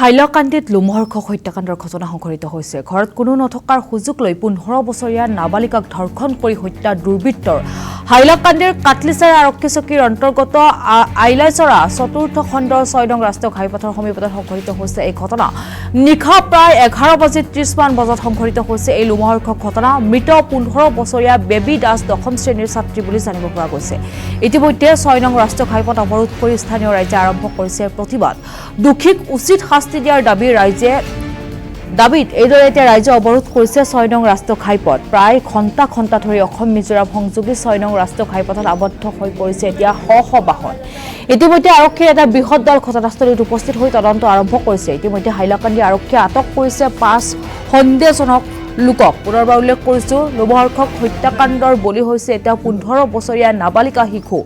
হাইলাকান্দিত লোমহৰ্ষক হত্যাকাণ্ডৰ ঘটনা সংঘটিত হৈছে। ঘৰত কোনো নথকাৰ সুযোগ লৈ 15 বছৰীয়া নাবালিকাক ধৰ্ষণ কৰি হত্যা দুৰ্বৃত্তৰ। হাইলাকান্দিৰ কাটলিচাৰা আৰক্ষী চকীৰ অন্তৰ্গত আইলাচৰা চতুৰ্থ খণ্ডৰ 6 নং ৰাষ্ট্ৰীয় ঘাইপথৰ সমীপত সংঘটিত হৈছে এই ঘটনা। নিশা প্ৰায় 11:30 মান বজাত সংঘটিত হৈছে এই লোমহৰ্ষক ঘটনা। মৃত 15 বছৰীয়া বেবী দাস দশম শ্ৰেণীৰ ছাত্ৰী বুলি জানিব পৰা গৈছে। ইতিমধ্যে 6 নং ৰাষ্ট্ৰীয় ঘাইপথ অৱৰোধ কৰি স্থানীয় ৰাইজে আৰম্ভ কৰিছে প্ৰতিবাদ। দোষীক উচিত শাস্তি দিয়াৰ দাবীত এইদৰে এতিয়া ৰাইজে অৱৰোধ কৰিছে 6 নং ৰাষ্ট্ৰীয় ঘাইপথ। প্ৰায় ঘণ্টা ধৰি অসম মিজোৰাম সংযোগী 6 নং ৰাষ্ট্ৰীয় ঘাইপথত আবদ্ধ হৈ পৰিছে এতিয়া শ বাহন। ইতিমধ্যে আৰক্ষীৰ এটা বৃহৎ দল ঘটনাস্থলীত উপস্থিত হৈ তদন্ত আৰম্ভ কৰিছে। ইতিমধ্যে হাইলাকান্দি আৰক্ষীয়ে আটক কৰিছে 5 সন্দেহজনক লোকক। পুনৰবাৰ উল্লেখ কৰিছো, লোমহৰ্ষক হত্যাকাণ্ডৰ বলি হৈছে এতিয়া 15 বছৰীয়া নাবালিকা শিশু।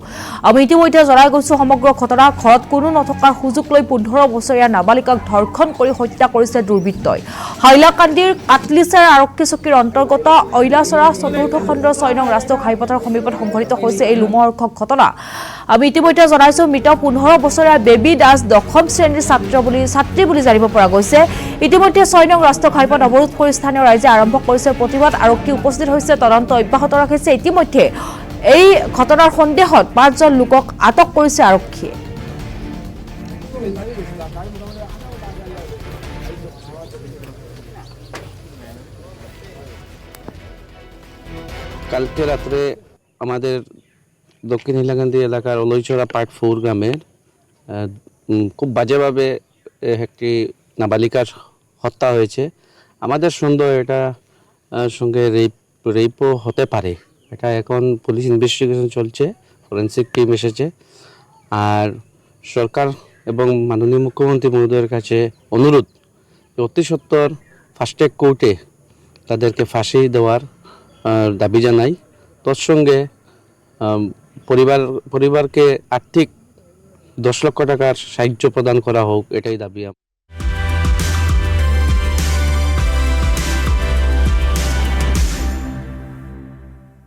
আমি ইতিমধ্যে জনাই গৈছো সমগ্ৰ ঘটনা। ঘৰত কোনো নথকাৰ সুযোগ লৈ 15 বছৰীয়া নাবালিকাক ধৰ্ষণ কৰি হত্যা কৰিছে দুৰ্বৃত্তই। হাইলাকান্দিৰ কাটলিচাৰা আৰক্ষী চকীৰ অন্তৰ্গত ঐলাচৰা চতুৰ্থ খণ্ডৰ 6 নং ৰাষ্ট্ৰীয় ঘাইপথৰ সমীপত সংঘটিত হৈছে এই লোমহৰ্ষক ঘটনা। আমি ইতিমধ্যে জনাইছো মৃত 15 বছৰীয়া বেবী দাস দশম শ্ৰেণীৰ ছাত্ৰী বুলি জানিব পৰা গৈছে। ইতিমধ্যে 6 নং ৰাষ্ট্ৰীয় ঘাইপথ অৱৰোধ কৰি স্থানীয় ৰাইজে আৰম্ভ কৰিছে প্ৰতিবাদ। আৰক্ষী উপস্থিত হৈছে, তদন্ত অব্যাহত ৰাখিছে। ইতিমধ্যে এই ঘটনাৰ সন্দেহত 5জন লোকক আটক কৰিছে আৰক্ষীয়ে। কালকে রাত্রে আমাদের দক্ষিণ হাইলাকান্দি এলাকার অলইচড়া পার্ট 4 গ্রামের খুব বাজেভাবে একটি নাবালিকার হত্যা হয়েছে। আমাদের সন্দেহ এটা সঙ্গে রেপও হতে পারে। এটা এখন পুলিশ ইনভেস্টিগেশন চলছে, ফরেন্সিক টিম এসেছে। আর সরকার এবং মাননীয় মুখ্যমন্ত্রী মহোদয়ের কাছে অনুরোধ অতি সত্বর ফাস্ট ট্র্যাক কোর্টে তাদেরকে ফাঁসি দেওয়ার দাবি জানাই। তৎসঙ্গে পরিবারকে আর্থিক 10 লক্ষ টাকার সাহায্য প্রদান করা হোক, এটাই দাবি।